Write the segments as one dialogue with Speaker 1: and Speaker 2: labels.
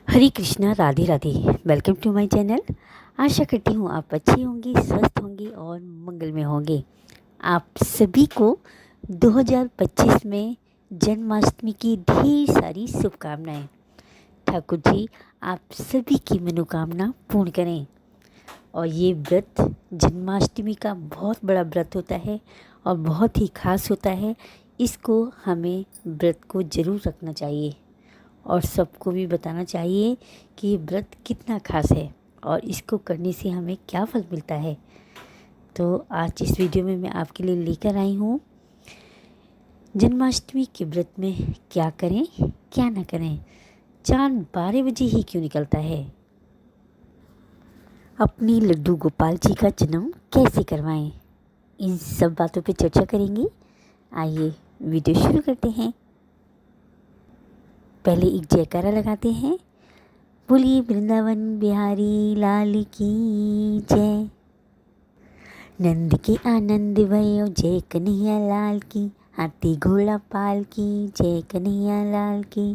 Speaker 1: Hare Krishna, Radhe Radhe. Welcome to my channel. आशा करती हूँ आप अच्छी होंगी, स्वस्थ होंगी और मंगल में होंगे। आप सभी को 2025 में जन्माष्टमी की ढेर सारी शुभकामनाएं। ठाकुर जी आप सभी की मनोकामना पूर्ण करें। और ये व्रत जन्माष्टमी का बहुत बड़ा व्रत होता है और बहुत ही खास होता है। इसको हमें व्रत को ज़रूर रखना चाहिए और सबको भी बताना चाहिए कि ये व्रत कितना खास है और इसको करने से हमें क्या फल मिलता है। तो आज इस वीडियो में मैं आपके लिए लेकर आई हूँ जन्माष्टमी के व्रत में क्या करें क्या ना करें। चांद 12 बजे ही क्यों निकलता है, अपनी लड्डू गोपाल जी का जन्म कैसे करवाएं, इन सब बातों पे चर्चा करेंगे। आइए वीडियो शुरू करते हैं। पहले एक जयकारा लगाते हैं। बोलिए वृंदावन बिहारी लाल की जय। नंद के आनंद भयो जय कन्हैया लाल की, हाथी घोड़ा पाल की जय कन्हैया लाल की।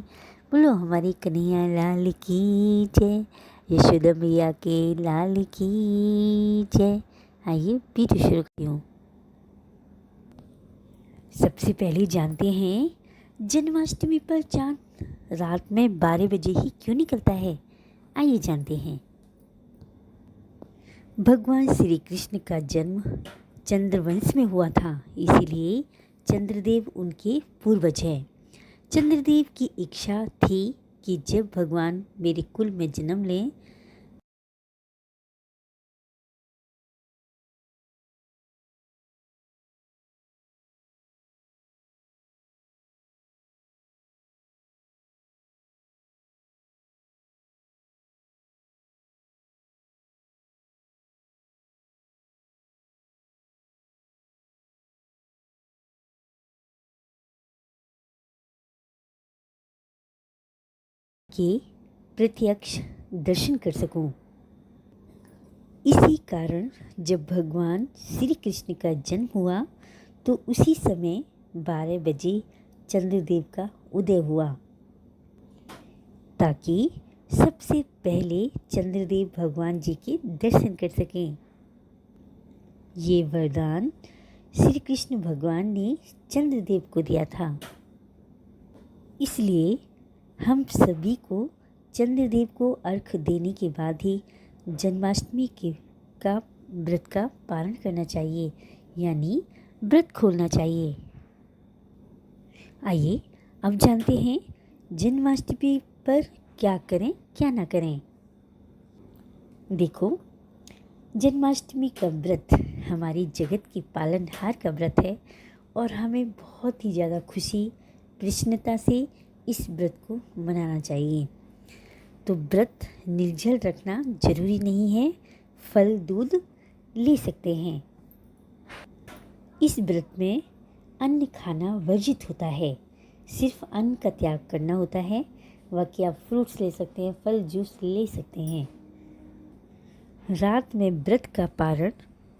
Speaker 1: बोलो हमारी कन्हैया लाल की जय, यशोदा मैया के लाल की जय। आइए वीडियो शुरू करती हूँ। सबसे पहले जानते हैं जन्माष्टमी पर चांद रात में 12 बजे ही क्यों निकलता है। आइए जानते हैं। भगवान श्री कृष्ण का जन्म चंद्रवंश में हुआ था, इसीलिए चंद्रदेव उनके पूर्वज हैं। चंद्रदेव की इच्छा थी कि जब भगवान मेरे कुल में जन्म लें के प्रत्यक्ष दर्शन कर सकूं। इसी कारण जब भगवान श्री कृष्ण का जन्म हुआ तो उसी समय 12 बजे चंद्रदेव का उदय हुआ, ताकि सबसे पहले चंद्रदेव भगवान जी के दर्शन कर सकें। ये वरदान श्री कृष्ण भगवान ने चंद्रदेव को दिया था। इसलिए हम सभी को चंद्रदेव को अर्घ देने के बाद ही जन्माष्टमी का व्रत का पालन करना चाहिए, यानी व्रत खोलना चाहिए। आइए अब जानते हैं जन्माष्टमी पर क्या करें क्या ना करें। देखो, जन्माष्टमी का व्रत हमारी जगत की पालनहार का व्रत है और हमें बहुत ही ज़्यादा खुशी प्रसन्नता से इस व्रत को मनाना चाहिए। तो व्रत निर्जल रखना जरूरी नहीं है, फल दूध ले सकते हैं। इस व्रत में अन्न खाना वर्जित होता है, सिर्फ अन्न का त्याग करना होता है। बाकी आप फ्रूट्स ले सकते हैं, फल जूस ले सकते हैं। रात में व्रत का पारण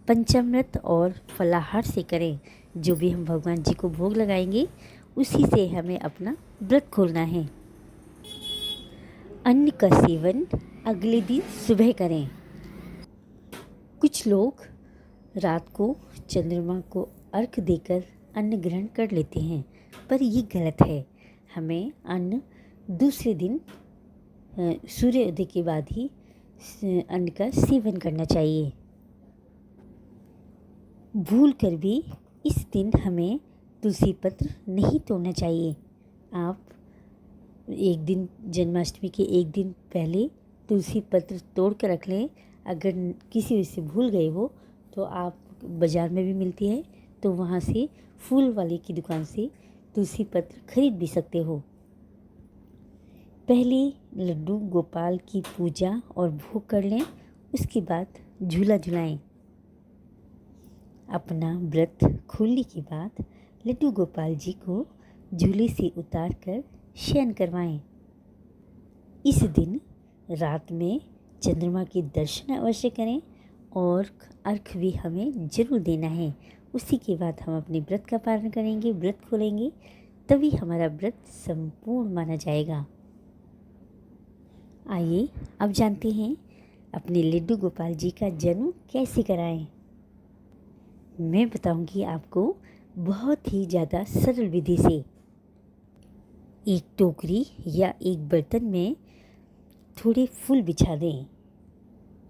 Speaker 1: पंचामृत और फलाहार से करें। जो भी हम भगवान जी को भोग लगाएंगे उसी से हमें अपना व्रत खोलना है। अन्न का सेवन अगले दिन सुबह करें। कुछ लोग रात को चंद्रमा को अर्घ देकर अन्न ग्रहण कर लेते हैं, पर ये गलत है। हमें अन्न दूसरे दिन सूर्योदय के बाद ही अन्न का सेवन करना चाहिए। भूल कर भी इस दिन हमें तुलसी पत्र नहीं तोड़ना चाहिए। आप एक दिन जन्माष्टमी के एक दिन पहले तुलसी पत्र तोड़ कर रख लें। अगर किसी वजह से भूल गए हो तो आप बाज़ार में भी मिलती है, तो वहाँ से फूल वाले की दुकान से तुलसी पत्र खरीद भी सकते हो। पहले लड्डू गोपाल की पूजा और भोग कर लें, उसके बाद झूला झुलाएं। अपना व्रत खोलने के बाद लड्डू गोपाल जी को झूले से उतार कर शयन करवाएं। इस दिन रात में चंद्रमा के दर्शन अवश्य करें और अर्घ भी हमें जरूर देना है। उसी के बाद हम अपने व्रत का पालन करेंगे, व्रत खोलेंगे, तभी हमारा व्रत संपूर्ण माना जाएगा। आइए अब जानते हैं अपने लड्डू गोपाल जी का जन्म कैसे कराएं। मैं बताऊंगी आपको बहुत ही ज़्यादा सरल विधि से। एक टोकरी या एक बर्तन में थोड़े फूल बिछा दें।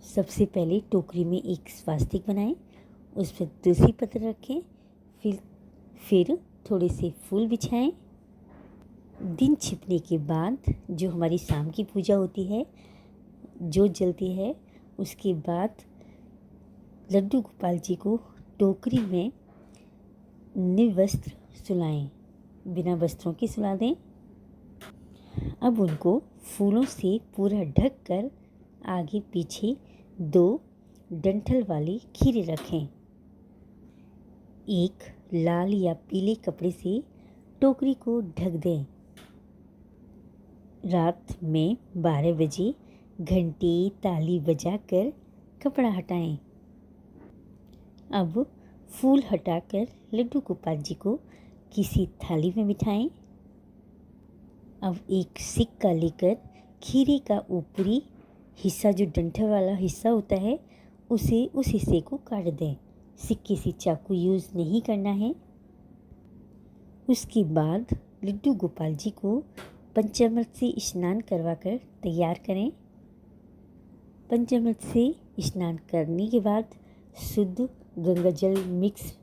Speaker 1: सबसे पहले टोकरी में एक स्वास्तिक बनाएं, उस पर तुलसी पत्र रखें, फिर थोड़े से फूल बिछाएं। दिन छिपने के बाद जो हमारी शाम की पूजा होती है, जो जलती है, उसके बाद लड्डू गोपाल जी को टोकरी में निर्वस्त्र सुलाएं, बिना वस्त्रों के सुला दें। अब उनको फूलों से पूरा ढक कर आगे पीछे 2 डंठल वाली खीरे रखें। एक लाल या पीले कपड़े से टोकरी को ढक दें। रात में 12 बजे घंटी ताली बजाकर कपड़ा हटाएं। अब फूल हटाकर लड्डू गोपाल जी को किसी थाली में बिठाएं। अब एक सिक्का लेकर खीरे का ऊपरी हिस्सा, जो डंठल वाला हिस्सा होता है, उस हिस्से को काट दें। सिक्के से चाकू यूज़ नहीं करना है। उसके बाद लड्डू गोपाल जी को पंचामृत से स्नान करवाकर तैयार करें। पंचामृत से स्नान करने के बाद शुद्ध गंगा जल मिक्स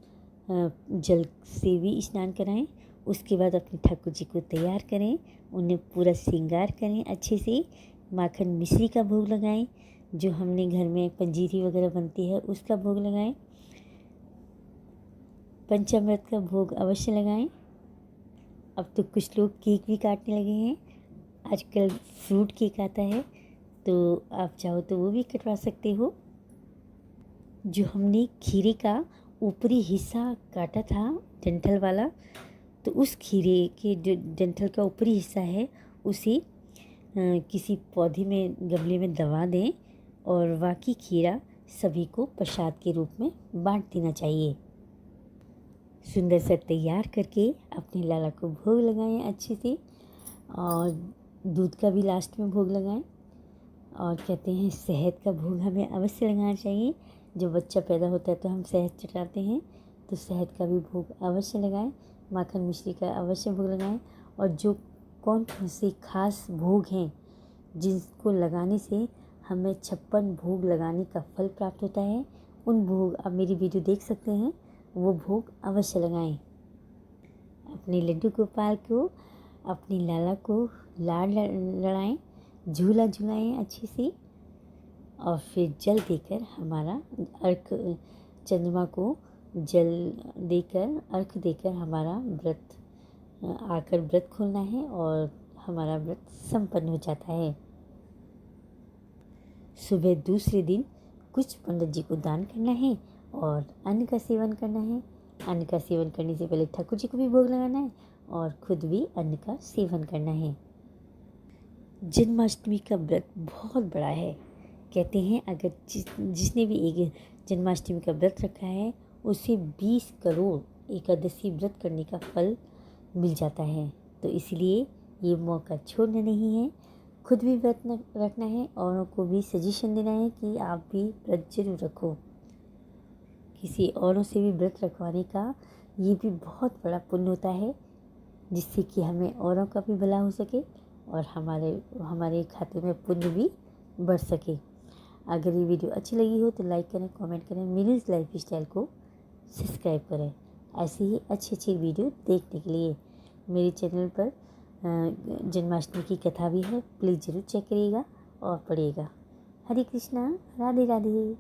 Speaker 1: जल से भी स्नान कराएं। उसके बाद अपने ठाकुर जी को तैयार करें, उन्हें पूरा श्रृंगार करें, अच्छे से माखन मिश्री का भोग लगाएं। जो हमने घर में पंजीरी वगैरह बनती है उसका भोग लगाएं। पंचामृत का भोग अवश्य लगाएं। अब तो कुछ लोग केक भी काटने लगे हैं। आजकल फ्रूट केक आता है, तो आप चाहो तो वो भी कटवा सकते हो। जो हमने खीरे का ऊपरी हिस्सा काटा था डंठल वाला, तो उस खीरे के जो डंठल का ऊपरी हिस्सा है उसे किसी पौधे में, गमले में दबा दें और बाकी खीरा सभी को प्रसाद के रूप में बांट देना चाहिए। सुंदर सा तैयार करके अपने लाला को भोग लगाएं अच्छे से, और दूध का भी लास्ट में भोग लगाएं। और कहते हैं शहद का भोग हमें अवश्य लगाना चाहिए। जब बच्चा पैदा होता है तो हम शहद चटाते हैं, तो शहद का भी भोग अवश्य लगाएं। माखन मिश्री का अवश्य भोग लगाएं। और जो कौन कौन से खास भोग हैं जिनको लगाने से हमें 56 भोग लगाने का फल प्राप्त होता है, उन भोग आप मेरी वीडियो देख सकते हैं, वो भोग अवश्य लगाएं। अपने लड्डू गोपाल को, अपनी लाला को लाड लड़ाएं, झूला झुलाएं अच्छे से, और फिर जल देकर हमारा अर्घ, चंद्रमा को जल देकर अर्घ देकर हमारा व्रत आकर व्रत खोलना है और हमारा व्रत संपन्न हो जाता है। सुबह दूसरे दिन कुछ पंडित जी को दान करना है और अन्न का सेवन करना है। अन्न का सेवन करने से पहले ठाकुर जी को भी भोग लगाना है और खुद भी अन्न का सेवन करना है। जन्माष्टमी का व्रत बहुत बड़ा है। कहते हैं अगर जिसने भी एक जन्माष्टमी का व्रत रखा है उसे 20 करोड़ एकादशी व्रत करने का फल मिल जाता है। तो इसलिए ये मौका छोड़ना नहीं है। खुद भी व्रत रखना है, औरों को भी सजेशन देना है कि आप भी व्रत जरूर रखो। किसी औरों से भी व्रत रखवाने का ये भी बहुत बड़ा पुण्य होता है, जिससे कि हमें औरों का भी भला हो सके और हमारे खाते में पुण्य भी बढ़ सके। अगर ये वीडियो अच्छी लगी हो तो लाइक करें, कमेंट करें, मेरी लाइफ स्टाइल को सब्सक्राइब करें। ऐसे ही अच्छी वीडियो देखने के लिए मेरे चैनल पर जन्माष्टमी की कथा भी है, प्लीज़ ज़रूर चेक करिएगा और पढ़िएगा। हरे कृष्णा, राधे राधे।